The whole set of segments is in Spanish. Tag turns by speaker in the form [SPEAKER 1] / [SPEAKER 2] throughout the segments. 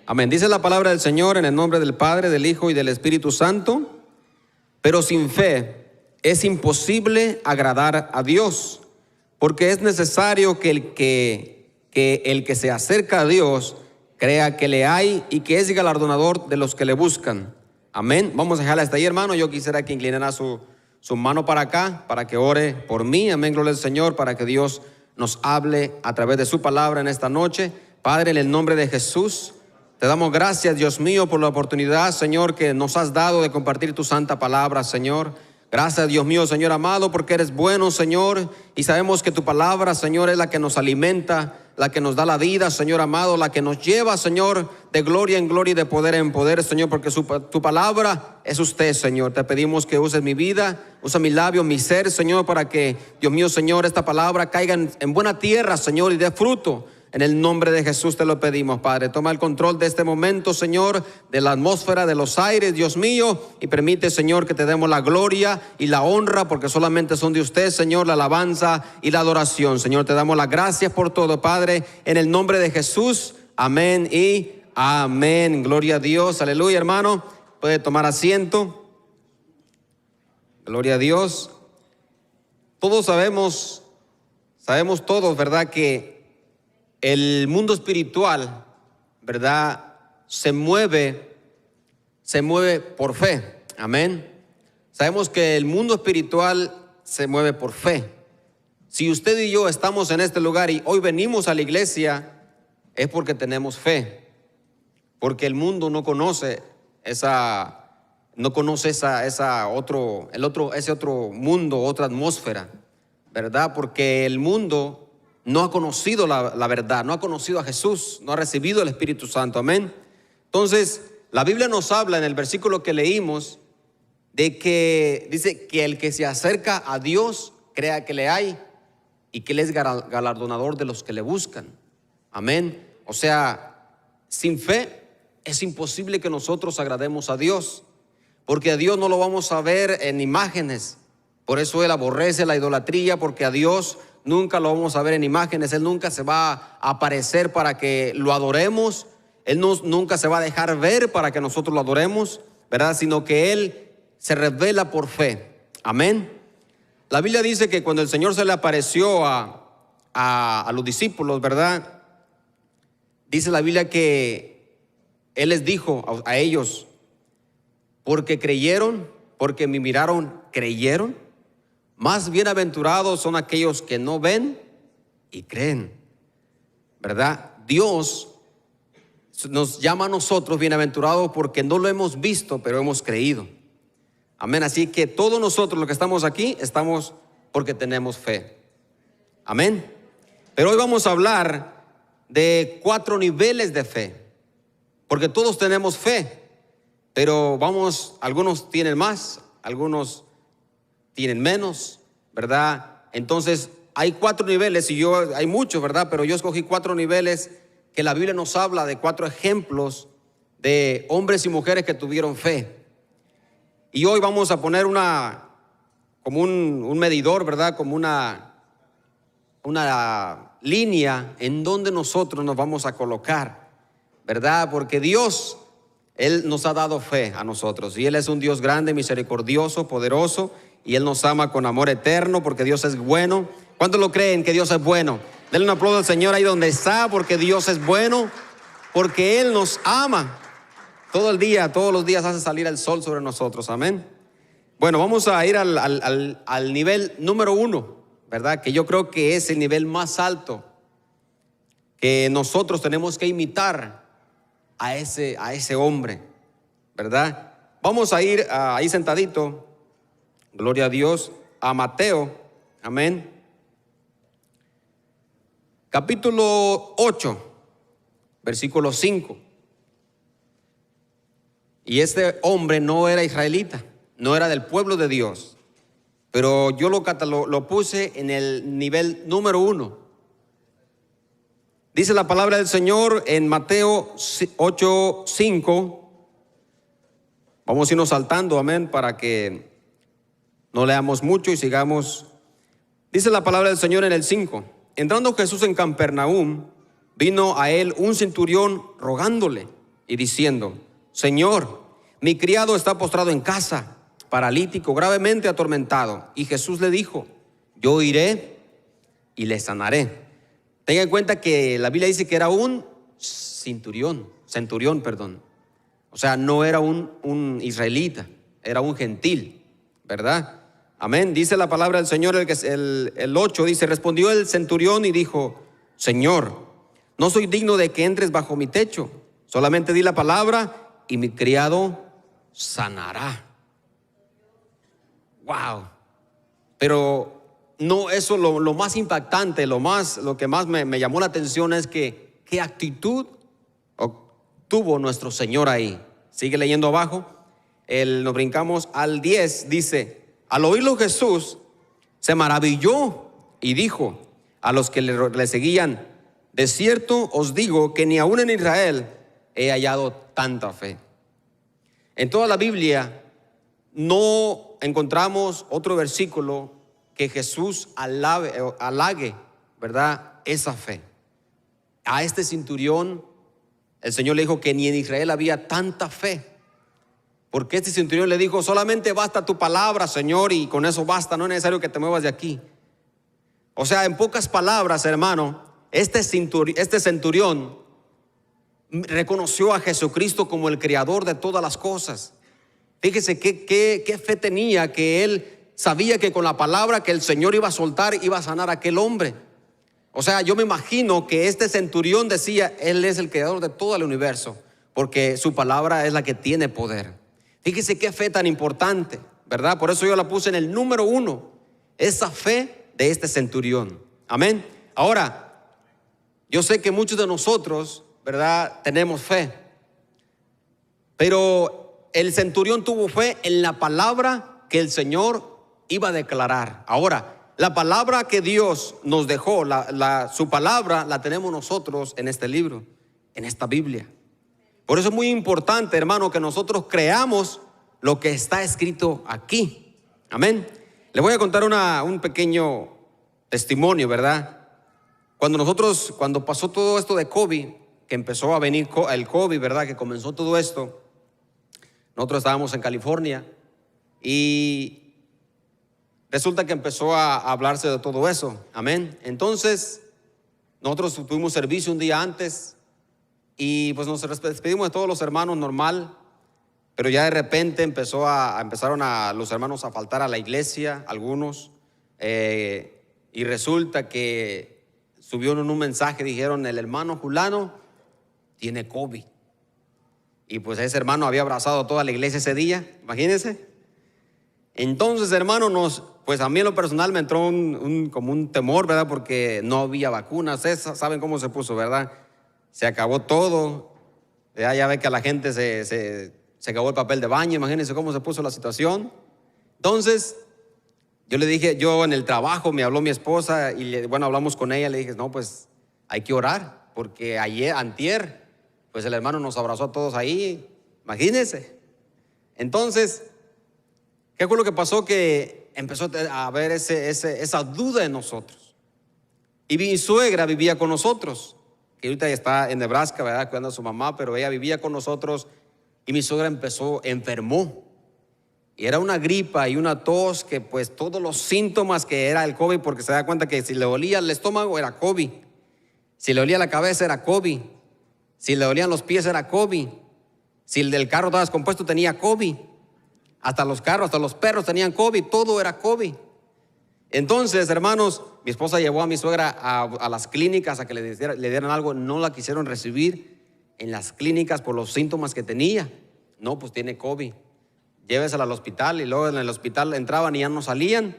[SPEAKER 1] Amén. Dice la palabra del Señor en el nombre del Padre, del Hijo y del Espíritu Santo. Pero sin fe es imposible agradar a Dios, porque es necesario que el que se acerca a Dios crea que le hay y que es galardonador de los que le buscan. Amén. Vamos a dejarla hasta ahí, hermano. Yo quisiera que inclinara su mano para acá, para que ore por mí. Amén, gloria al Señor, para que Dios nos hable a través de su palabra en esta noche. Padre, en el nombre de Jesús, te damos gracias, Dios mío, por la oportunidad, Señor, que nos has dado de compartir tu santa palabra, Señor. Gracias, Dios mío, Señor amado, porque eres bueno, Señor, y sabemos que tu palabra, Señor, es la que nos alimenta, la que nos da la vida, Señor amado, la que nos lleva, Señor, de gloria en gloria y de poder en poder, Señor, porque tu palabra es usted, Señor. Te pedimos que uses mi vida, usa mi labio, mi ser, Señor, para que, Dios mío, Señor, esta palabra caiga en buena tierra, Señor, y dé fruto. En el nombre de Jesús te lo pedimos, Padre. Toma el control de este momento, Señor, de la atmósfera, de los aires, Dios mío, y permite, Señor, que te demos la gloria y la honra, porque solamente son de usted, Señor, la alabanza y la adoración. Señor, te damos las gracias por todo, Padre, en el nombre de Jesús. Amén y amén. Gloria a Dios. Aleluya, hermano. Puede tomar asiento. Gloria a Dios. Todos sabemos todos, ¿verdad?, que el mundo espiritual, ¿verdad?, se mueve por fe. Amén. Sabemos que el mundo espiritual se mueve por fe. Si usted y yo estamos en este lugar y hoy venimos a la iglesia, es porque tenemos fe. Porque el mundo no conoce ese otro mundo, otra atmósfera, ¿verdad? Porque el mundo no ha conocido la verdad, no ha conocido a Jesús, no ha recibido el Espíritu Santo. Amén. Entonces, la Biblia nos habla en el versículo que leímos de que dice que el que se acerca a Dios crea que le hay y que Él es galardonador de los que le buscan. Amén. O sea, sin fe es imposible que nosotros agrademos a Dios, porque a Dios no lo vamos a ver en imágenes. Por eso Él aborrece la idolatría, porque a Dios nunca lo vamos a ver en imágenes. Él nunca se va a aparecer para que lo adoremos. Él nunca se va a dejar ver para que nosotros lo adoremos, ¿verdad? Sino que Él se revela por fe. Amén. La Biblia dice que cuando el Señor se le apareció a los discípulos, ¿verdad?, dice la Biblia que Él les dijo a ellos: porque creyeron, porque me miraron, creyeron. Más bienaventurados son aquellos que no ven y creen, ¿verdad? Dios nos llama a nosotros bienaventurados porque no lo hemos visto, pero hemos creído. Amén. Así que todos nosotros los que estamos aquí, estamos porque tenemos fe. Amén. Pero hoy vamos a hablar de 4 niveles de fe, porque todos tenemos fe, pero algunos tienen más, algunos tienen menos, ¿verdad? Entonces hay 4 niveles y hay muchos, ¿verdad? Pero yo escogí 4 niveles que la Biblia nos habla de 4 ejemplos de hombres y mujeres que tuvieron fe. Y hoy vamos a poner como un medidor, ¿verdad? Como una línea en donde nosotros nos vamos a colocar, ¿verdad? Porque Dios, Él nos ha dado fe a nosotros, y Él es un Dios grande, misericordioso, poderoso, y Él nos ama con amor eterno, porque Dios es bueno. ¿Cuántos lo creen que Dios es bueno? Denle un aplauso al Señor ahí donde está, porque Dios es bueno, porque Él nos ama. Todos los días hace salir el sol sobre nosotros. Amén. Bueno, vamos a ir al nivel número 1, ¿verdad? Que yo creo que es el nivel más alto que nosotros tenemos que imitar a ese hombre, ¿verdad? Vamos a ir ahí sentadito, gloria a Dios, a Mateo. Amén. Capítulo 8, versículo 5. Y este hombre no era israelita, no era del pueblo de Dios, pero yo lo puse en el nivel número 1. Dice la palabra del Señor en Mateo 8, 5. Vamos a irnos saltando, amén, para que no leamos mucho y sigamos. Dice la palabra del Señor en el 5. Entrando Jesús en Capernaum, vino a él un centurión rogándole y diciendo: Señor, mi criado está postrado en casa, paralítico, gravemente atormentado. Y Jesús le dijo: yo iré y le sanaré. Tenga en cuenta que la Biblia dice que era un centurión. O sea, no era un israelita, era un gentil, ¿verdad? Amén. Dice la palabra del Señor, el 8 dice: respondió el centurión y dijo: Señor, no soy digno de que entres bajo mi techo, solamente di la palabra y mi criado sanará. Wow. Pero no, eso lo más impactante, lo que más me llamó la atención es que qué actitud tuvo nuestro Señor ahí. Sigue leyendo abajo. Nos brincamos al 10, dice: al oírlo Jesús se maravilló y dijo a los que le seguían: de cierto os digo que ni aún en Israel he hallado tanta fe. En toda la Biblia no encontramos otro versículo que Jesús halague, ¿verdad?, esa fe. A este centurión el Señor le dijo que ni en Israel había tanta fe, porque este centurión le dijo: solamente basta tu palabra, Señor, y con eso basta, no es necesario que te muevas de aquí. O sea, en pocas palabras, hermano, este centurión reconoció a Jesucristo como el creador de todas las cosas. Fíjese qué fe tenía, que él sabía que con la palabra que el Señor iba a soltar, iba a sanar a aquel hombre. O sea, yo me imagino que este centurión decía: Él es el creador de todo el universo, porque su palabra es la que tiene poder. Fíjese qué fe tan importante, ¿verdad? Por eso yo la puse en el número 1, esa fe de este centurión. Amén. Ahora, yo sé que muchos de nosotros, ¿verdad?, tenemos fe, pero el centurión tuvo fe en la palabra que el Señor iba a declarar. Ahora, la palabra que Dios nos dejó, su palabra la tenemos nosotros en este libro, en esta Biblia. Por eso es muy importante, hermano, que nosotros creamos lo que está escrito aquí. Amén. Le voy a contar un pequeño testimonio, ¿verdad? Cuando pasó todo esto de COVID, que empezó a venir el COVID, ¿verdad?, que comenzó todo esto, nosotros estábamos en California y resulta que empezó a hablarse de todo eso. Amén. Entonces, nosotros tuvimos servicio un día antes y pues nos despedimos de todos los hermanos normal, pero ya de repente empezaron los hermanos a faltar a la iglesia, algunos, y resulta que subieron un mensaje, dijeron: el hermano fulano tiene COVID. Y pues ese hermano había abrazado a toda la iglesia ese día, imagínense. Entonces, hermano, pues a mí en lo personal me entró como un temor, ¿verdad? Porque no había vacunas. Saben cómo se puso, ¿verdad? Se acabó todo. Ya ve que a la gente se acabó el papel de baño. Imagínense cómo se puso la situación. Entonces, yo le dije, yo en el trabajo me habló mi esposa y hablamos con ella. Le dije: no, pues hay que orar, porque antier, pues el hermano nos abrazó a todos ahí. Imagínense. Entonces, ¿qué fue lo que pasó? Que empezó a haber esa duda en nosotros. Y mi suegra vivía con nosotros, que ahorita está en Nebraska, ¿verdad?, cuidando a su mamá, pero ella vivía con nosotros. Y mi suegra enfermó. Y era una gripa y una tos, que pues todos los síntomas que era el COVID, porque se da cuenta que si le dolía el estómago era COVID, si le dolía la cabeza era COVID, si le dolían los pies era COVID, si el del carro estaba descompuesto tenía COVID. Hasta los carros, hasta los perros tenían COVID, todo era COVID. Entonces, hermanos, mi esposa llevó a mi suegra a las clínicas a que le dieran algo. No la quisieron recibir en las clínicas por los síntomas que tenía. No, pues tiene COVID, llévesela al hospital. Y luego en el hospital entraban y ya no salían.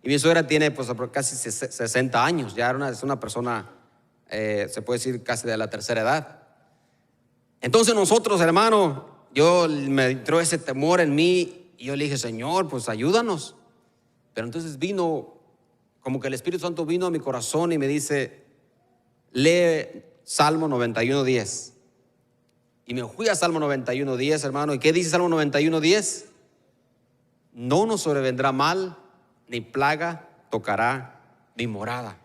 [SPEAKER 1] Y mi suegra tiene pues casi 60 años, ya es una persona, se puede decir, casi de la tercera edad. Entonces nosotros, hermano, me entró ese temor en mí. Y yo le dije: Señor, pues ayúdanos. Pero entonces como que el Espíritu Santo vino a mi corazón y me dice: lee Salmo 91:10. Y me fui a Salmo 91:10, hermano. ¿Y qué dice Salmo 91:10? No nos sobrevendrá mal, ni plaga tocará mi morada.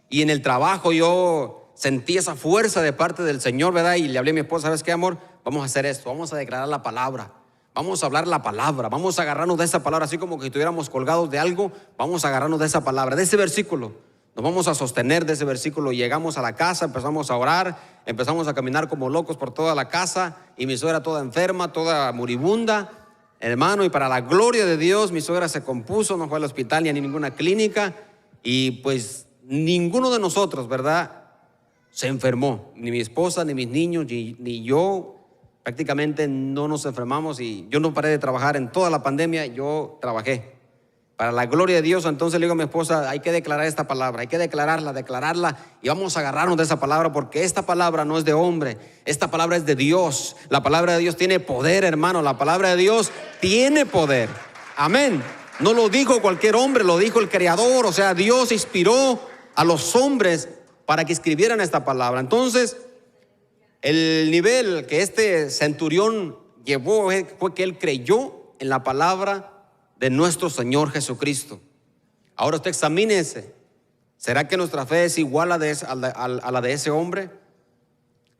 [SPEAKER 1] Y en el trabajo yo sentí esa fuerza de parte del Señor, ¿verdad? Y le hablé a mi esposa: ¿sabes qué, amor? vamos a hacer esto, vamos a declarar la palabra, vamos a hablar la palabra, vamos a agarrarnos de esa palabra, así como que estuviéramos colgados de algo, vamos a agarrarnos de esa palabra, de ese versículo. Nos vamos a sostener de ese versículo. Llegamos a la casa, empezamos a orar, empezamos a caminar como locos por toda la casa, y mi suegra toda enferma, toda moribunda, hermano, y para la gloria de Dios, mi suegra se compuso, no fue al hospital ni a ninguna clínica, y pues ninguno de nosotros, ¿verdad?, se enfermó, ni mi esposa, ni mis niños, ni yo. Prácticamente no nos enfermamos, y yo no paré de trabajar en toda la pandemia. Yo trabajé para la gloria de Dios. Entonces le digo a mi esposa, hay que declarar esta palabra, hay que declararla, y vamos a agarrarnos de esa palabra, porque esta palabra no es de hombre, esta palabra es de Dios. La palabra de Dios tiene poder, hermano, la palabra de Dios tiene poder. Amén. No lo dijo cualquier hombre, lo dijo el Creador. O sea, Dios inspiró a los hombres para que escribieran esta palabra. Entonces, el nivel que este centurión llevó fue que él creyó en la palabra de nuestro Señor Jesucristo. Ahora usted examínese, ¿será que nuestra fe es igual a la de ese hombre?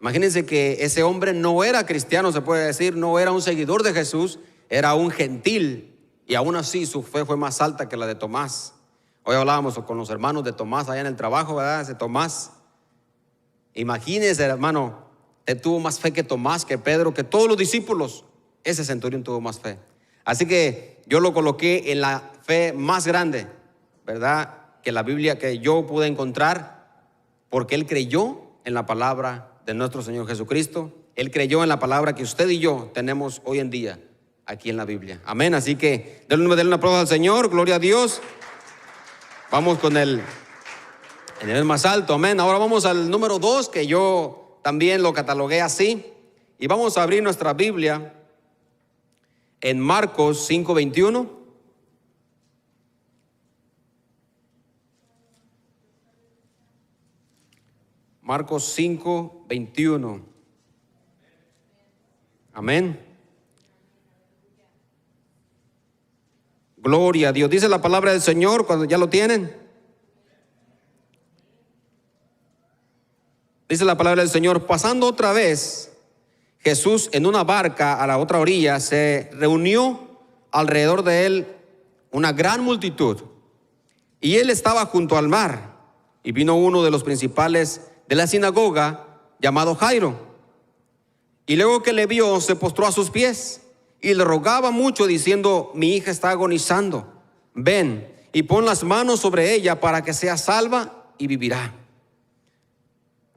[SPEAKER 1] Imagínense que ese hombre no era cristiano, se puede decir, no era un seguidor de Jesús, era un gentil, y aún así su fe fue más alta que la de Tomás. Hoy hablábamos con los hermanos de Tomás allá en el trabajo, ¿verdad? Ese Tomás, imagínense, hermano, él tuvo más fe que Tomás, que Pedro, que todos los discípulos. Ese centurión tuvo más fe. Así que yo lo coloqué en la fe más grande, ¿verdad?, que la Biblia que yo pude encontrar, porque él creyó en la palabra de nuestro Señor Jesucristo. Él creyó en la palabra que usted y yo tenemos hoy en día aquí en la Biblia. Amén. Así que denle un aplauso al Señor, gloria a Dios. Vamos con el nivel más alto. Amén. Ahora vamos al número 2, que yo también lo catalogué así, y vamos a abrir nuestra Biblia en Marcos 5:21. Marcos 5:21. Amén. Gloria a Dios. Dice la palabra del Señor, cuando ya lo tienen. Dice la palabra del Señor: pasando otra vez Jesús en una barca a la otra orilla, se reunió alrededor de él una gran multitud, y él estaba junto al mar. Y vino uno de los principales de la sinagoga, llamado Jairo, y luego que le vio, se postró a sus pies y le rogaba mucho, diciendo: mi hija está agonizando, ven y pon las manos sobre ella para que sea salva y vivirá.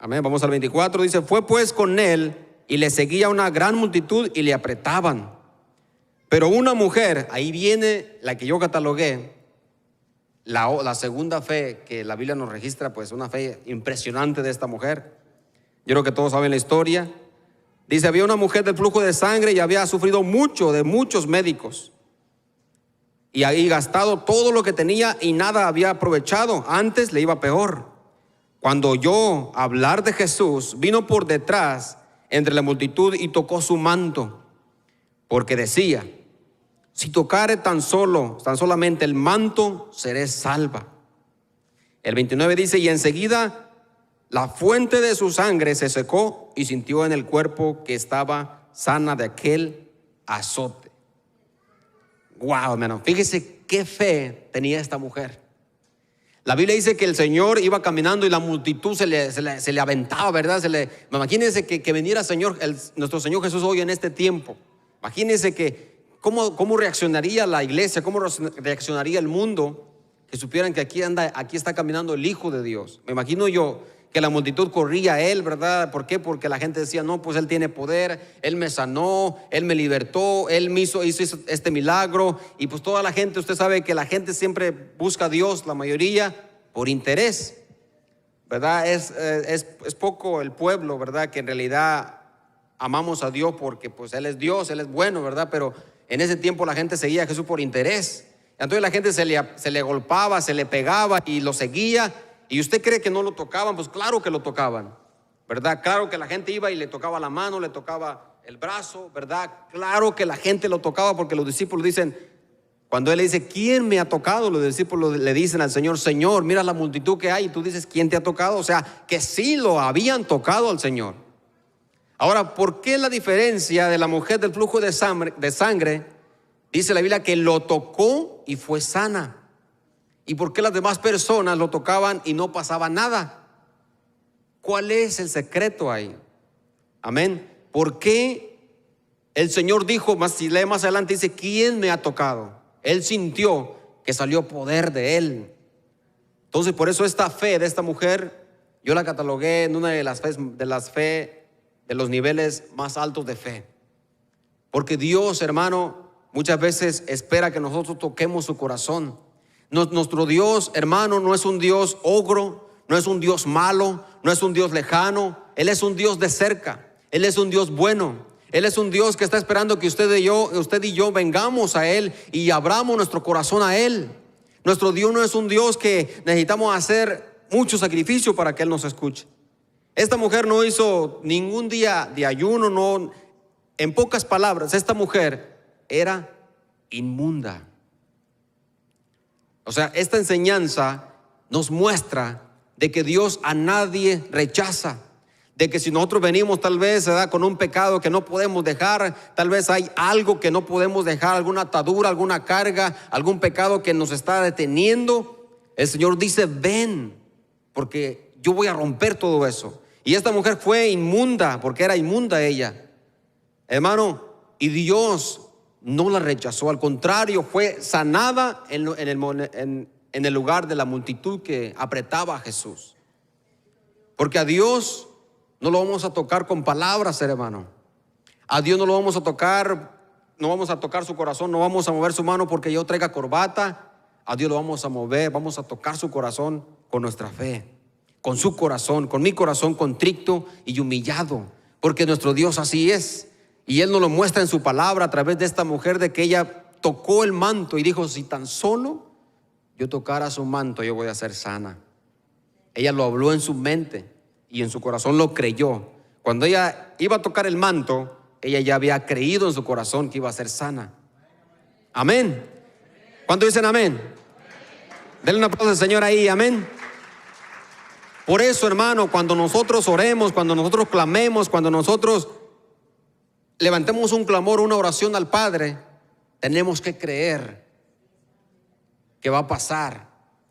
[SPEAKER 1] Amén. Vamos al 24, dice: fue pues con él, y le seguía una gran multitud y le apretaban. Pero una mujer, ahí viene la que yo catalogué, la segunda fe que la Biblia nos registra, pues una fe impresionante de esta mujer. Yo creo que todos saben la historia. Dice: había una mujer del flujo de sangre y había sufrido mucho de muchos médicos, y ahí gastado todo lo que tenía y nada había aprovechado, antes le iba peor. Cuando oyó hablar de Jesús, vino por detrás entre la multitud y tocó su manto, porque decía: si tocare tan solamente el manto, seré salva. El 29 dice: y enseguida la fuente de su sangre se secó, y sintió en el cuerpo que estaba sana de aquel azote. Wow, hermano, fíjese qué fe tenía esta mujer. La Biblia dice que el Señor iba caminando y la multitud se le aventaba, ¿verdad? Imagínense que viniera nuestro Señor Jesús hoy en este tiempo. Imagínense que cómo reaccionaría la iglesia, cómo reaccionaría el mundo, que supieran que aquí está caminando el Hijo de Dios. Me imagino yo que la multitud corría a él, ¿verdad? ¿Por qué? Porque la gente decía: no, pues él tiene poder, él me sanó, él me libertó, él me hizo este milagro. Y pues toda la gente, usted sabe que la gente siempre busca a Dios, la mayoría, por interés, ¿verdad? Es poco el pueblo, ¿verdad?, que en realidad amamos a Dios porque pues él es Dios, él es bueno, ¿verdad? Pero en ese tiempo la gente seguía a Jesús por interés. Entonces la gente se le golpeaba, se le pegaba y lo seguía. ¿Y usted cree que no lo tocaban? Pues claro que lo tocaban, ¿verdad? Claro que la gente iba y le tocaba la mano, le tocaba el brazo, ¿verdad? Claro que la gente lo tocaba, porque los discípulos dicen, cuando él le dice: ¿quién me ha tocado?, los discípulos le dicen al Señor: Señor, mira la multitud que hay. Y tú dices: ¿quién te ha tocado? O sea, que sí lo habían tocado al Señor. Ahora, ¿por qué la diferencia de la mujer del flujo de sangre? Dice la Biblia que lo tocó y fue sana. ¿Y por qué las demás personas lo tocaban y no pasaba nada? ¿Cuál es el secreto ahí? Amén. ¿Por qué el Señor dijo, si lee más adelante, dice, ¿quién me ha tocado? Él sintió que salió poder de él. Entonces, por eso esta fe de esta mujer, yo la catalogué en una de las fe de los niveles más altos de fe. Porque Dios, hermano, muchas veces espera que nosotros toquemos su corazón. Nuestro Dios, hermano, no es un Dios ogro, no es un Dios malo, no es un Dios lejano. Él es un Dios de cerca. Él es un Dios bueno. Él es un Dios que está esperando que usted y yo vengamos a Él y abramos nuestro corazón a Él. Nuestro Dios no es un Dios que necesitamos hacer mucho sacrificio para que Él nos escuche. Esta mujer no hizo ningún día de ayuno, no. En pocas palabras, esta mujer era inmunda. O sea, esta enseñanza nos muestra de que Dios a nadie rechaza. De que si nosotros venimos tal vez con un pecado que no podemos dejar, tal vez hay algo que no podemos dejar, alguna atadura, alguna carga, algún pecado que nos está deteniendo, el Señor dice, ven, porque yo voy a romper todo eso. Y esta mujer fue inmunda, porque era inmunda ella, hermano, y Dios no la rechazó, al contrario, fue sanada en el lugar de la multitud que apretaba a Jesús. Porque a Dios no lo vamos a tocar con palabras, hermano. A Dios no lo vamos a tocar, no vamos a tocar su corazón, no vamos a mover su mano porque yo traiga corbata. A Dios lo vamos a mover, vamos a tocar su corazón con nuestra fe, con su corazón, con mi corazón contrito y humillado, porque nuestro Dios así es. Y Él nos lo muestra en su palabra a través de esta mujer, de que ella tocó el manto y dijo, si tan solo yo tocara su manto, yo voy a ser sana. Ella lo habló en su mente y en su corazón lo creyó. Cuando ella iba a tocar el manto, ella ya había creído en su corazón que iba a ser sana. Amén. ¿Cuántos dicen amén? Denle un aplauso al Señor ahí, amén. Por eso, hermano, cuando nosotros oremos, cuando nosotros clamemos, cuando nosotros levantemos un clamor, una oración al Padre, tenemos que creer que va a pasar,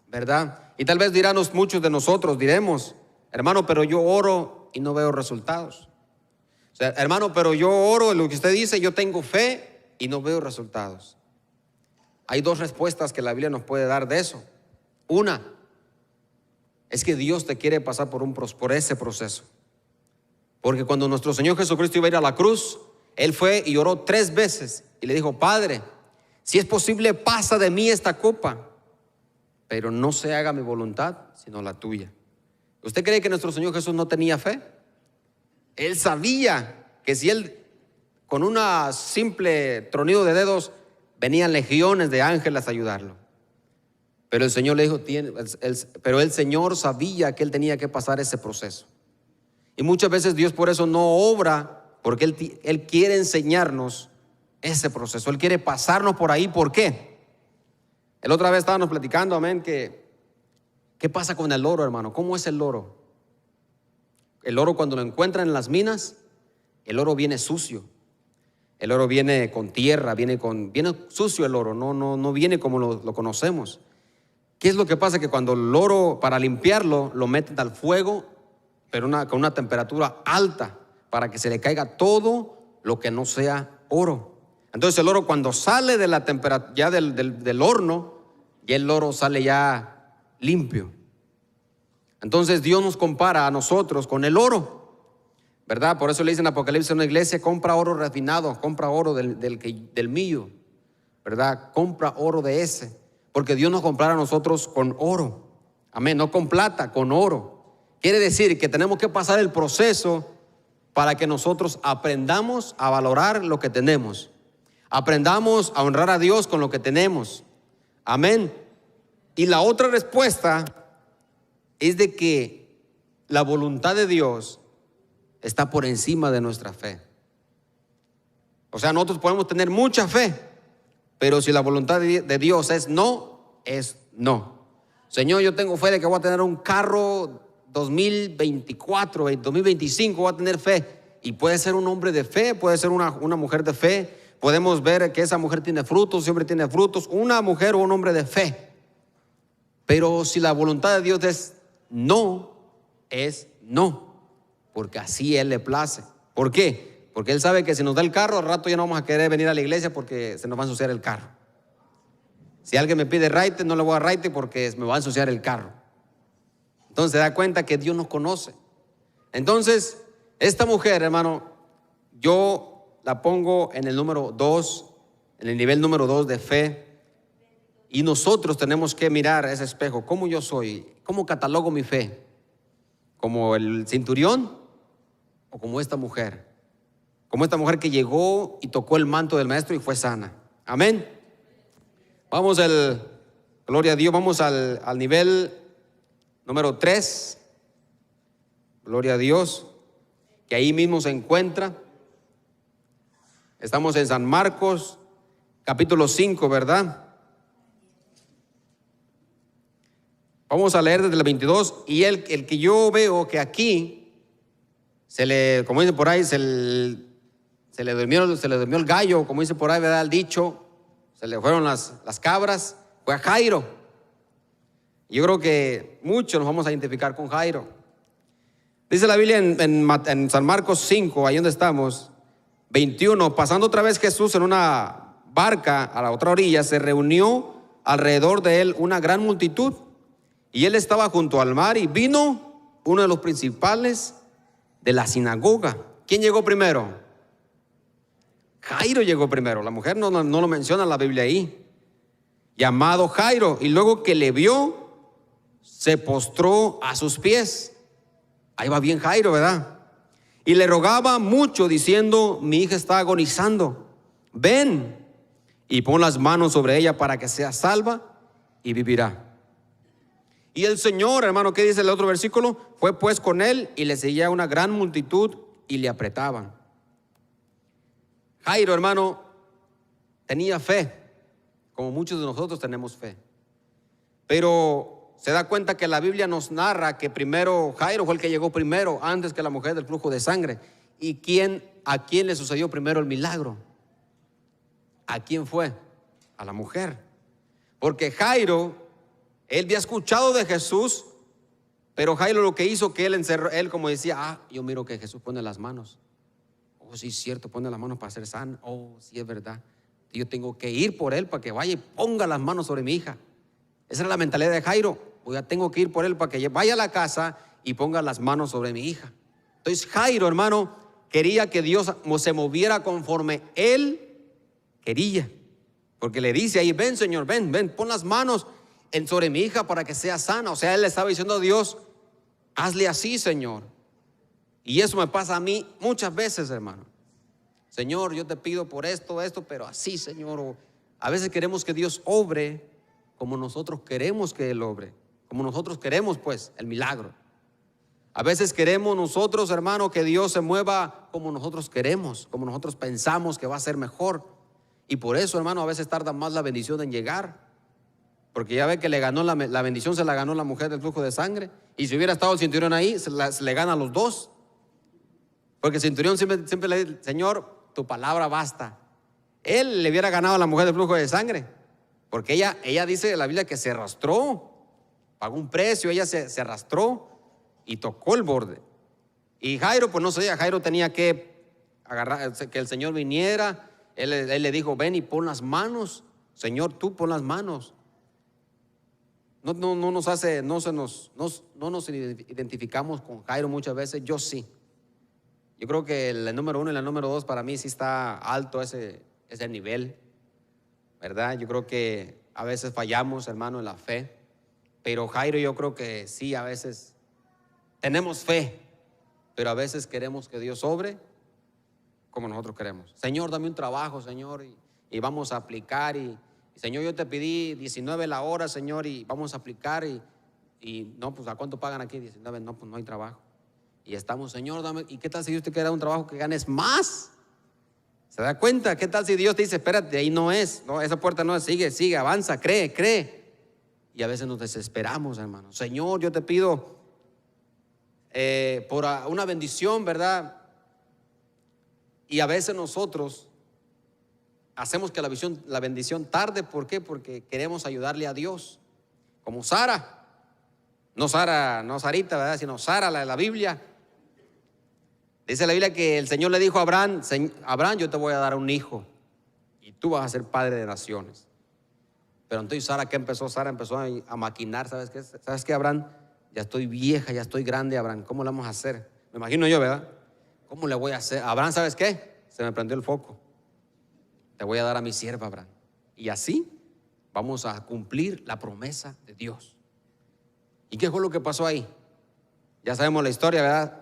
[SPEAKER 1] ¿verdad? Y tal vez dirán muchos de nosotros, diremos, hermano, pero yo oro y no veo resultados. O sea, hermano, pero yo oro, lo que usted dice, yo tengo fe y no veo resultados. Hay dos respuestas que la Biblia nos puede dar de eso. Una, es que Dios te quiere pasar por ese proceso. Porque cuando nuestro Señor Jesucristo iba a ir a la cruz, Él fue y oró 3 veces y le dijo, Padre, si es posible, pasa de mí esta copa, pero no se haga mi voluntad, sino la tuya. ¿Usted cree que nuestro Señor Jesús no tenía fe? Él sabía que si Él, con una simple tronido de dedos, venían legiones de ángeles a ayudarlo. Pero el Señor le dijo, pero el Señor sabía que Él tenía que pasar ese proceso. Y muchas veces Dios por eso no obra, porque Él quiere enseñarnos ese proceso. Él quiere pasarnos por ahí. ¿Por qué? El otra vez estábamos platicando, amén, ¿qué pasa con el oro, hermano? ¿Cómo es el oro? El oro, cuando lo encuentran en las minas, el oro viene sucio. El oro viene con tierra, viene sucio el oro, no viene como lo conocemos. ¿Qué es lo que pasa? Que cuando el oro, para limpiarlo, lo meten al fuego, pero con una temperatura alta, para que se le caiga todo lo que no sea oro. Entonces el oro, cuando sale de la temperatura, ya del horno, ya el oro sale ya limpio. Entonces Dios nos compara a nosotros con el oro, ¿verdad? Por eso le dicen en Apocalipsis a una iglesia, compra oro refinado, compra oro del mío, ¿verdad? Compra oro de ese, porque Dios nos compara a nosotros con oro, amén, no con plata, con oro. Quiere decir que tenemos que pasar el proceso para que nosotros aprendamos a valorar lo que tenemos, aprendamos a honrar a Dios con lo que tenemos, amén. Y la otra respuesta es de que la voluntad de Dios está por encima de nuestra fe. O sea, nosotros podemos tener mucha fe, pero si la voluntad de Dios es no, es no. Señor, yo tengo fe de que voy a tener un carro 2024, 2025, voy a tener fe. y puede ser un hombre de fe, puede ser una mujer de fe. Podemos ver que esa mujer tiene frutos, ese hombre tiene frutos, una mujer o un hombre de fe. Pero si la voluntad de Dios es no, porque así Él le place. ¿Por qué? Porque Él sabe que si nos da el carro, al rato ya no vamos a querer venir a la iglesia porque se nos va a ensuciar el carro. Si alguien me pide raite, no le voy a raite porque me va a ensuciar el carro. Entonces se da cuenta que Dios nos conoce. Entonces, esta mujer, hermano, yo la pongo en el número 2, en el nivel número 2 de fe. Y nosotros tenemos que mirar a ese espejo. ¿Cómo yo soy? ¿Cómo catalogo mi fe? ¿Como el centurión o como esta mujer? Como esta mujer que llegó y tocó el manto del maestro y fue sana. Amén. Gloria a Dios, vamos al nivel número 3. Gloria a Dios, que ahí mismo se encuentra. Estamos en San Marcos, capítulo 5, ¿verdad? Vamos a leer desde el 22. Y el que yo veo que aquí como dice por ahí, se le durmió el gallo, como dice por ahí, ¿verdad? El dicho, se le fueron las cabras, fue a Jairo. Yo creo que muchos nos vamos a identificar con Jairo. Dice la Biblia en San Marcos 5, ahí donde estamos, 21, pasando otra vez Jesús en una barca a la otra orilla, se reunió alrededor de él una gran multitud, y él estaba junto al mar, y vino uno de los principales de la sinagoga. ¿Quién llegó primero? Jairo llegó primero. La mujer no lo menciona la Biblia ahí. Llamado Jairo, y luego que le vio, se postró a sus pies. Ahí va bien Jairo, ¿verdad? Y le rogaba mucho diciendo: mi hija está agonizando, ven y pon las manos sobre ella para que sea salva y vivirá. Y el Señor, hermano, ¿qué dice el otro versículo? Fue pues con él, y le seguía una gran multitud y le apretaban. Jairo, hermano, tenía fe, como muchos de nosotros tenemos fe. Pero se da cuenta que la Biblia nos narra que primero Jairo fue el que llegó primero, antes que la mujer del flujo de sangre. ¿Y a quién le sucedió primero el milagro? ¿A quién fue? A la mujer. Porque Jairo, él había escuchado de Jesús, pero Jairo lo que hizo, que él como decía: yo miro que Jesús pone las manos. Oh, sí, es cierto, pone las manos para ser sano. Oh, sí, es verdad. Yo tengo que ir por él para que vaya y ponga las manos sobre mi hija. Esa era la mentalidad de Jairo. Ya tengo que ir por él para que vaya a la casa y ponga las manos sobre mi hija. Entonces Jairo, hermano, quería que Dios se moviera conforme él quería. Porque le dice ahí: ven, Señor, ven, pon las manos sobre mi hija para que sea sana. O sea, él le estaba diciendo a Dios: hazle así, Señor. Y eso me pasa a mí muchas veces, hermano. Señor, yo te pido por esto, pero así, Señor. A veces queremos que Dios obre como nosotros queremos que Él obre, como nosotros queremos, pues, el milagro. A veces queremos nosotros, hermano, que Dios se mueva como nosotros queremos, como nosotros pensamos que va a ser mejor. Y por eso, hermano, a veces tarda más la bendición en llegar. Porque ya ve que le ganó la bendición, se la ganó la mujer del flujo de sangre. Y si hubiera estado el centurión ahí, se le gana a los dos. Porque el centurión siempre le dice: Señor, tu palabra basta. Él le hubiera ganado a la mujer del flujo de sangre, porque ella dice en la Biblia que se arrastró, pagó un precio, ella se arrastró y tocó el borde. Y Jairo, pues no sabía, Jairo tenía que agarrar, que el Señor viniera. Él le dijo: ven y pon las manos, Señor, tú pon las manos. No nos identificamos con Jairo muchas veces. Yo sí. Yo creo que el número 1 y el número 2 para mí sí está alto ese nivel, ¿verdad? Yo creo que a veces fallamos, hermano, en la fe. Pero Jairo, yo creo que sí, a veces tenemos fe, pero a veces queremos que Dios obre como nosotros queremos. Señor, dame un trabajo, Señor, y vamos a aplicar. Y Señor, yo te pedí 19 la hora, Señor, y vamos a aplicar. Y no, pues ¿a cuánto pagan aquí? 19, no, pues no hay trabajo. Y estamos: Señor, dame. ¿Y qué tal si Dios te quiere un trabajo que ganes más? ¿Se da cuenta? ¿Qué tal si Dios te dice: espérate, ahí no es, no, esa puerta no es, sigue, avanza, cree? Y a veces nos desesperamos, hermano. Señor, yo te pido por una bendición, ¿verdad? Y a veces nosotros hacemos que la bendición tarde. ¿Por qué? Porque queremos ayudarle a Dios. Como Sara. No Sara, no Sarita, ¿verdad? Sino Sara, la de la Biblia. Dice la Biblia que el Señor le dijo a Abraham: Abraham, yo te voy a dar un hijo y tú vas a ser padre de naciones. Pero entonces Sara, ¿qué empezó? Sara empezó a maquinar. ¿Sabes qué? ¿Sabes qué, Abraham? Ya estoy vieja, ya estoy grande, Abraham. ¿Cómo le vamos a hacer? Me imagino yo, ¿verdad? ¿Cómo le voy a hacer? Abraham, ¿sabes qué? Se me prendió el foco. Te voy a dar a mi sierva, Abraham. Y así vamos a cumplir la promesa de Dios. ¿Y qué fue lo que pasó ahí? Ya sabemos la historia, ¿verdad?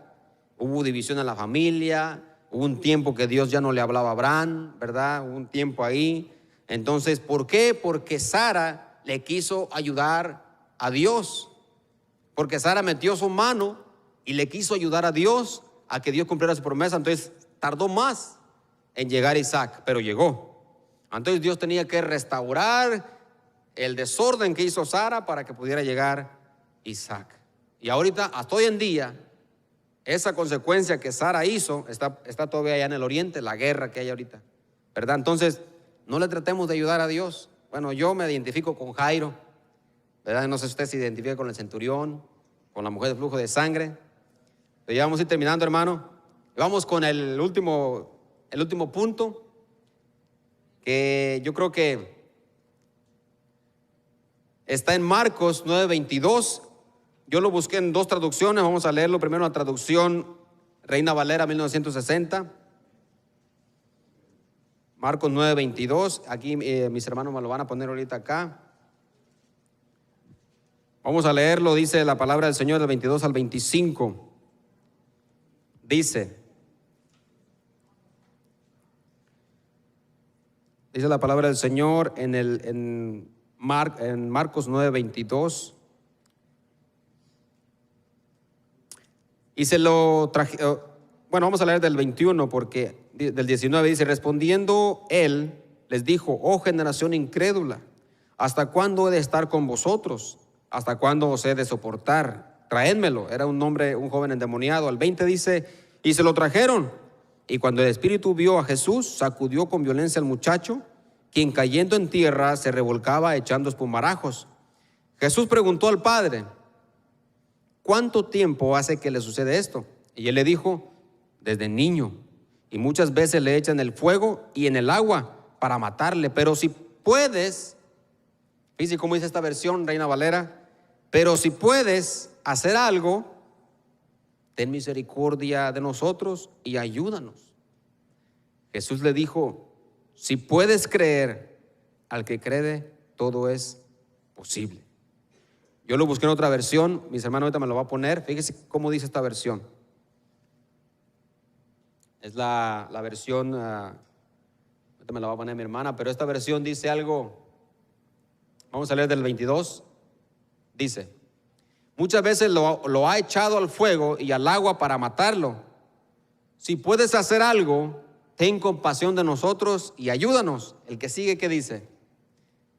[SPEAKER 1] Hubo división en la familia. Hubo un tiempo que Dios ya no le hablaba a Abraham, ¿verdad? Hubo un tiempo ahí. Entonces, ¿por qué? Porque Sara le quiso ayudar a Dios. Porque Sara metió su mano y le quiso ayudar a Dios a que Dios cumpliera su promesa. Entonces tardó más en llegar Isaac, pero llegó. Entonces Dios tenía que restaurar el desorden que hizo Sara para que pudiera llegar Isaac. Y ahorita, hasta hoy en día, esa consecuencia que Sara hizo está todavía allá en el oriente, la guerra que hay ahorita, ¿verdad? Entonces, no le tratemos de ayudar a Dios. Bueno, yo me identifico con Jairo, ¿verdad? No sé si usted se identifica con el centurión, con la mujer de flujo de sangre. Pero ya vamos a ir terminando, hermano. Y vamos con el último punto, que yo creo que está en Marcos 9:22. Yo lo busqué en dos traducciones. Vamos a leerlo primero en la traducción Reina Valera 1960. Marcos 9:22. Aquí mis hermanos me lo van a poner ahorita acá. Vamos a leerlo. Dice la palabra del Señor del 22 al 25. Dice la palabra del Señor en Marcos 9:22. Y se lo traje, bueno, vamos a leer del 21, porque del 19 dice: respondiendo él, les dijo: oh generación incrédula, ¿hasta cuándo he de estar con vosotros? ¿Hasta cuándo os he de soportar? Traédmelo. Era un hombre, un joven endemoniado. Al 20 dice: y se lo trajeron. Y cuando el espíritu vio a Jesús, sacudió con violencia al muchacho, quien cayendo en tierra se revolcaba echando espumarajos. Jesús preguntó al padre: ¿cuánto tiempo hace que le sucede esto? Y él le dijo: desde niño, y muchas veces le echan el fuego y en el agua para matarle. Pero si puedes, fíjate cómo dice esta versión, Reina Valera: pero si puedes hacer algo, ten misericordia de nosotros y ayúdanos. Jesús le dijo: si puedes creer, al que cree todo es posible. Yo lo busqué en otra versión, mis hermanos ahorita me lo va a poner. Fíjese cómo dice esta versión. Es la versión, ahorita me la va a poner mi hermana, pero esta versión dice algo. Vamos a leer del 22. Dice: muchas veces lo ha echado al fuego y al agua para matarlo. Si puedes hacer algo, ten compasión de nosotros y ayúdanos. El que sigue, ¿qué dice?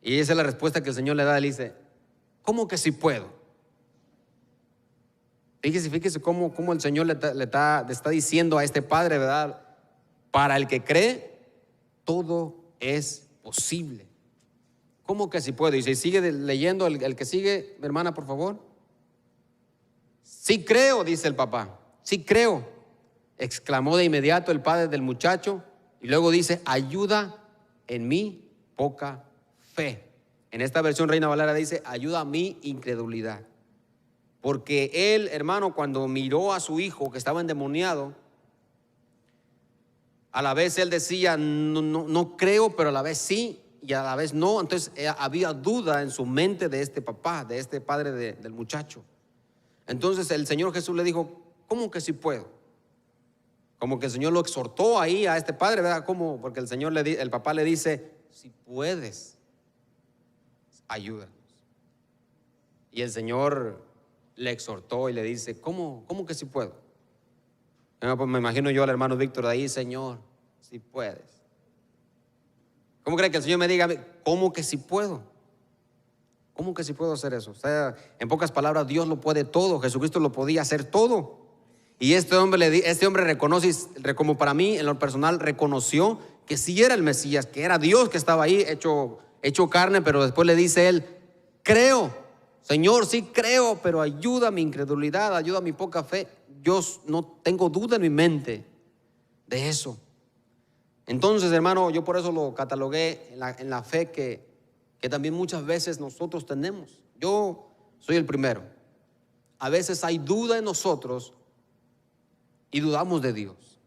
[SPEAKER 1] Y esa es la respuesta que el Señor le da. Él dice: ¿cómo que si puedo? Fíjese cómo el Señor le está diciendo a este padre, ¿verdad? Para el que cree, todo es posible. ¿Cómo que si puedo? Y si sigue leyendo el que sigue, mi hermana, por favor. Sí creo, dice el papá. Sí creo, exclamó de inmediato el padre del muchacho. Y luego dice: ayuda en mi poca fe. En esta versión Reina Valera dice: ayuda a mi incredulidad. Porque él, hermano, cuando miró a su hijo que estaba endemoniado, a la vez él decía: no creo, pero a la vez sí, y a la vez no. Entonces había duda en su mente de este papá, de este padre del muchacho. Entonces el Señor Jesús le dijo: ¿cómo que sí puedo? Como que el Señor lo exhortó ahí a este padre, ¿verdad? ¿Cómo? Porque el papá le dice: si puedes, ayúdanos. Y el Señor le exhortó y le dice: ¿cómo que sí puedo? Pues me imagino yo al hermano Víctor de ahí: Señor, si puedes. ¿Cómo cree que el Señor me diga: ¿cómo que sí puedo? ¿Cómo que sí puedo hacer eso? O sea, en pocas palabras, Dios lo puede todo. Jesucristo lo podía hacer todo. Y este hombre reconoce, como para mí en lo personal, reconoció que sí era el Mesías, que era Dios que estaba ahí hecho carne, pero después le dice él: creo, Señor, sí creo, pero ayuda a mi incredulidad, ayuda a mi poca fe. Yo no tengo duda en mi mente de eso. Entonces, hermano, yo por eso lo catalogué en la fe que también muchas veces nosotros tenemos. Yo soy el primero. A veces hay duda en nosotros y dudamos de Dios.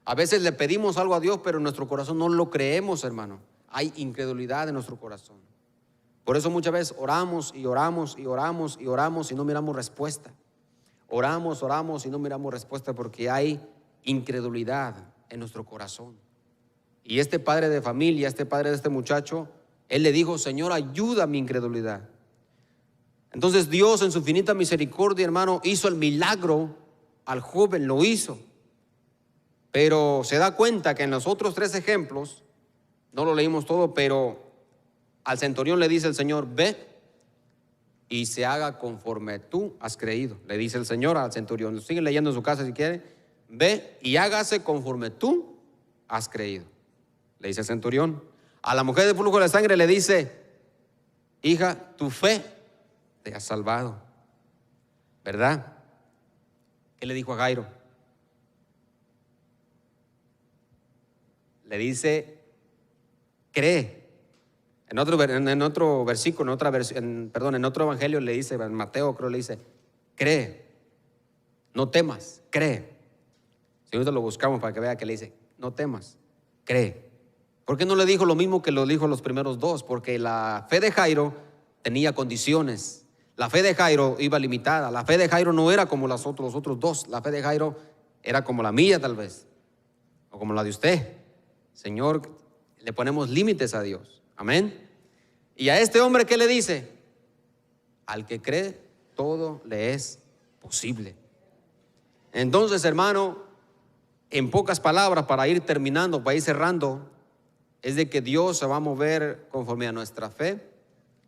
[SPEAKER 1] A veces le pedimos algo a Dios, pero en nuestro corazón no lo creemos, hermano. Hay incredulidad en nuestro corazón. Por eso muchas veces oramos y oramos y oramos y oramos y no miramos respuesta. Oramos y no miramos respuesta porque hay incredulidad en nuestro corazón. Y este padre de familia, este padre de este muchacho, él le dijo: Señor, ayuda a mi incredulidad. Entonces Dios, en su infinita misericordia, hermano, hizo el milagro al joven, lo hizo. Pero se da cuenta que en los otros 3 ejemplos, no lo leímos todo, pero al centurión le dice el Señor: ve y se haga conforme tú has creído. Le dice el Señor al centurión. Sigue leyendo en su casa si quiere. Ve y hágase conforme tú has creído, le dice el centurión. A la mujer de flujo de sangre le dice: hija, tu fe te ha salvado, ¿verdad? ¿Qué le dijo a Jairo? Le dice: cree. En otro versículo, en otro evangelio le dice, en Mateo creo le dice: cree, no temas, cree. Si nosotros lo buscamos para que vea que le dice: no temas, cree. ¿Por qué no le dijo lo mismo que lo dijo los primeros 2? Porque la fe de Jairo tenía condiciones. La fe de Jairo iba limitada. La fe de Jairo no era como los otros 2. La fe de Jairo era como la mía tal vez, o como la de usted. Señor, le ponemos límites a Dios. Amén. Y a este hombre, ¿qué le dice? Al que cree, todo le es posible. Entonces, hermano, en pocas palabras, para ir terminando, para ir cerrando, es de que Dios se va a mover conforme a nuestra fe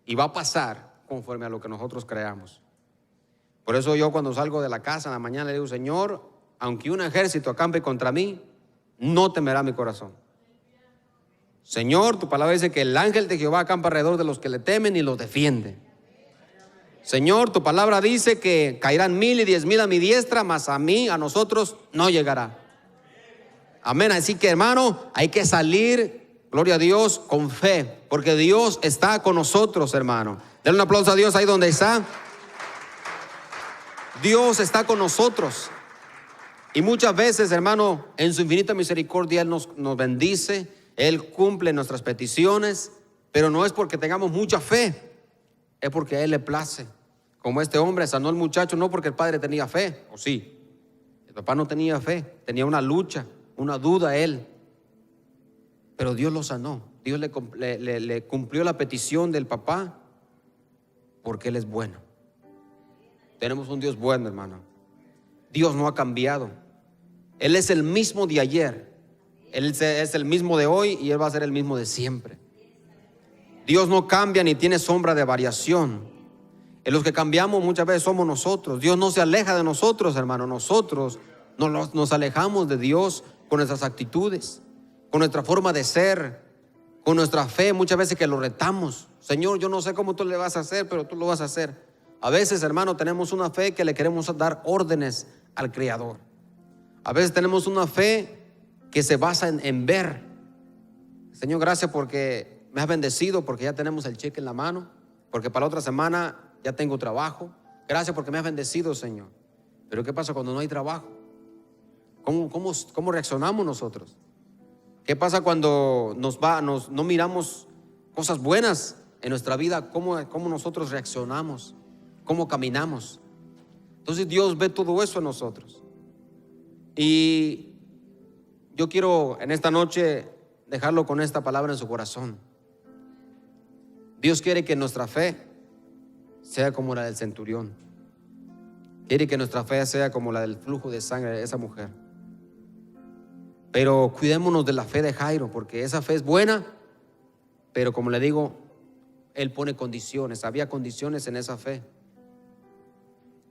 [SPEAKER 1] y va a pasar conforme a lo que nosotros creamos. Por eso yo, cuando salgo de la casa en la mañana, le digo: Señor, aunque un ejército acampe contra mí, no temerá mi corazón. Señor, tu palabra dice que el ángel de Jehová acampa alrededor de los que le temen y los defiende. Señor, tu palabra dice que caerán 1000 y 10,000 a mi diestra, mas a nosotros no llegará. Amén. Así que, hermano, hay que salir, gloria a Dios, con fe, porque Dios está con nosotros, hermano. Denle un aplauso a Dios ahí donde está. Dios está con nosotros. Y muchas veces, hermano, en su infinita misericordia Él nos bendice, Él cumple nuestras peticiones, pero no es porque tengamos mucha fe, es porque a Él le place. Como este hombre sanó al muchacho, no porque el padre tenía fe, o sí, el papá no tenía fe, tenía una lucha, una duda él, pero Dios lo sanó. Dios le cumplió la petición del papá, porque Él es bueno. Tenemos un Dios bueno, hermano. Dios no ha cambiado. Él es el mismo de ayer, Él es el mismo de hoy y Él va a ser el mismo de siempre. Dios no cambia ni tiene sombra de variación. En los que cambiamos muchas veces somos nosotros. Dios no se aleja de nosotros, hermano. Nosotros nos alejamos de Dios con nuestras actitudes, con nuestra forma de ser, con nuestra fe. Muchas veces que lo retamos: Señor, yo no sé cómo tú le vas a hacer, pero tú lo vas a hacer. A veces, hermano, tenemos una fe que le queremos dar órdenes al Creador. A veces tenemos una fe que se basa en ver. Señor, gracias porque me has bendecido, porque ya tenemos el cheque en la mano, porque para la otra semana ya tengo trabajo. Gracias porque me has bendecido, Señor. Pero ¿qué pasa cuando no hay trabajo? ¿Cómo reaccionamos nosotros? ¿Qué pasa cuando no miramos cosas buenas en nuestra vida? ¿Cómo nosotros reaccionamos? ¿Cómo caminamos? Entonces Dios ve todo eso en nosotros. Y yo quiero en esta noche dejarlo con esta palabra en su corazón. Dios quiere que nuestra fe sea como la del centurión. Quiere que nuestra fe sea como la del flujo de sangre de esa mujer. Pero cuidémonos de la fe de Jairo, porque esa fe es buena, pero como le digo, él pone condiciones. Había condiciones en esa fe.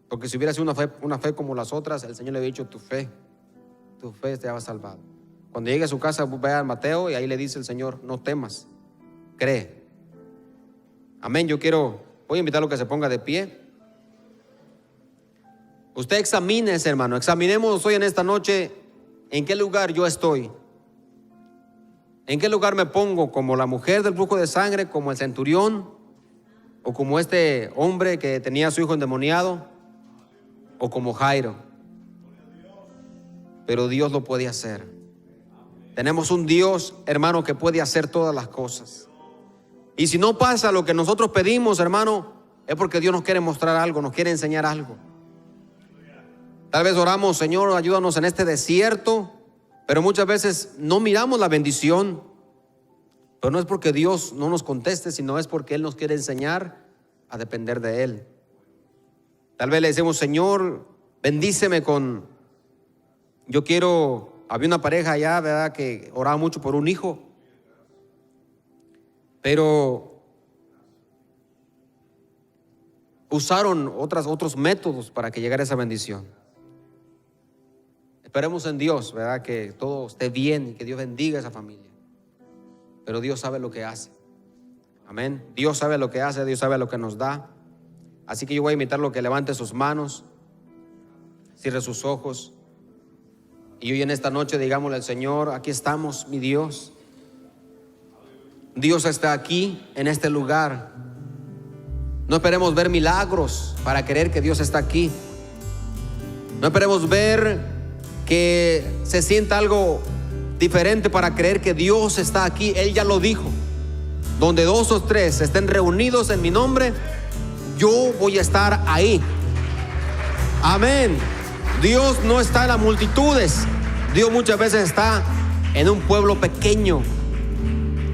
[SPEAKER 1] Porque si hubiera sido una fe como las otras, el Señor le había dicho: tu fe te ha salvado. Cuando llegue a su casa, vaya a Mateo y ahí le dice el Señor: no temas, cree. Amén. Voy a invitarlo a que se ponga de pie. Usted examínese, hermano. Examinemos hoy en esta noche en qué lugar yo estoy. ¿En qué lugar me pongo? ¿Como la mujer del flujo de sangre? ¿Como el centurión? ¿O como este hombre que tenía a su hijo endemoniado? ¿O como Jairo? Pero Dios lo puede hacer. Tenemos un Dios, hermano, que puede hacer todas las cosas. Y si no pasa lo que nosotros pedimos, hermano, es porque Dios nos quiere mostrar algo, nos quiere enseñar algo. Tal vez oramos: Señor, ayúdanos en este desierto, pero muchas veces no miramos la bendición. Pero no es porque Dios no nos conteste, sino es porque Él nos quiere enseñar a depender de Él. Tal vez le decimos: Señor, bendíceme con... Había una pareja allá, ¿verdad?, que oraba mucho por un hijo, pero usaron otros métodos para que llegara esa bendición. Esperemos en Dios, ¿verdad?, que todo esté bien y que Dios bendiga a esa familia. Pero Dios sabe lo que hace. Amén. Dios sabe lo que hace, Dios sabe lo que nos da. Así que yo voy a invitarlo a que levante sus manos, cierre sus ojos. Y hoy en esta noche digámosle al Señor: aquí estamos, mi Dios. Dios está aquí, en este lugar. No esperemos ver milagros para creer que Dios está aquí. No esperemos ver que se sienta algo diferente para creer que Dios está aquí. Él ya lo dijo: donde 2 o 3 estén reunidos en mi nombre, yo voy a estar ahí. Amén. Dios no está en las multitudes. Dios muchas veces está en un pueblo pequeño,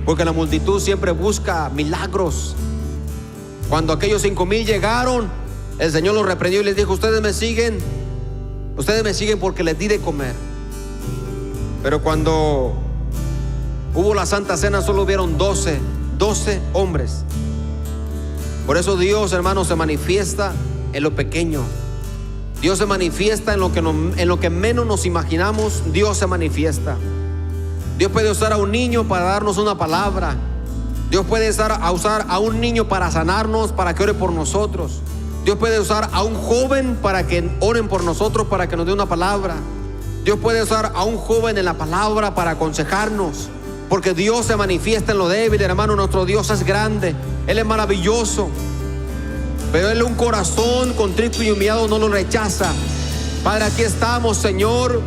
[SPEAKER 1] porque la multitud siempre busca milagros. Cuando aquellos 5,000 llegaron, el Señor los reprendió y les dijo: ustedes me siguen porque les di de comer. Pero cuando hubo la Santa Cena, solo hubieron 12 hombres. Por eso Dios, hermano, se manifiesta en lo pequeño. Dios se manifiesta en lo que menos nos imaginamos. Dios se manifiesta. Dios puede usar a un niño para darnos una palabra. Dios puede usar a un niño para sanarnos, para que ore por nosotros. Dios puede usar a un joven para que oren por nosotros, para que nos dé una palabra. Dios puede usar a un joven en la palabra para aconsejarnos, porque Dios se manifiesta en lo débil, hermano. Nuestro Dios es grande, Él es maravilloso, pero Él, un corazón contrito y humillado, no lo rechaza. Padre, aquí estamos, Señor.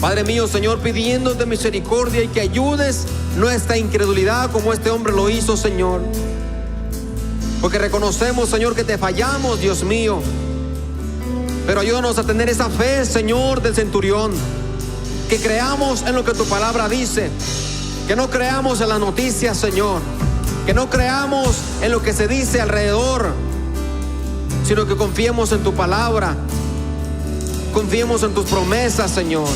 [SPEAKER 1] Padre mío, Señor, pidiéndote misericordia y que ayudes nuestra incredulidad como este hombre lo hizo, Señor. Porque reconocemos, Señor, que te fallamos, Dios mío. Pero ayúdanos a tener esa fe, Señor, del centurión. Que creamos en lo que tu palabra dice. Que no creamos en las noticias, Señor. Que no creamos en lo que se dice alrededor, sino que confiemos en tu palabra. Confiemos en tus promesas, Señor.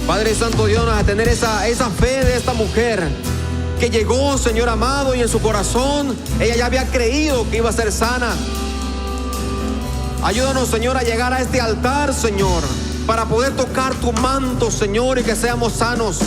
[SPEAKER 1] Padre Santo, Dios, a tener esa fe de esta mujer que llegó, Señor amado, y en su corazón ella ya había creído que iba a ser sana. Ayúdanos, Señor, a llegar a este altar, Señor, para poder tocar tu manto, Señor, y que seamos sanos.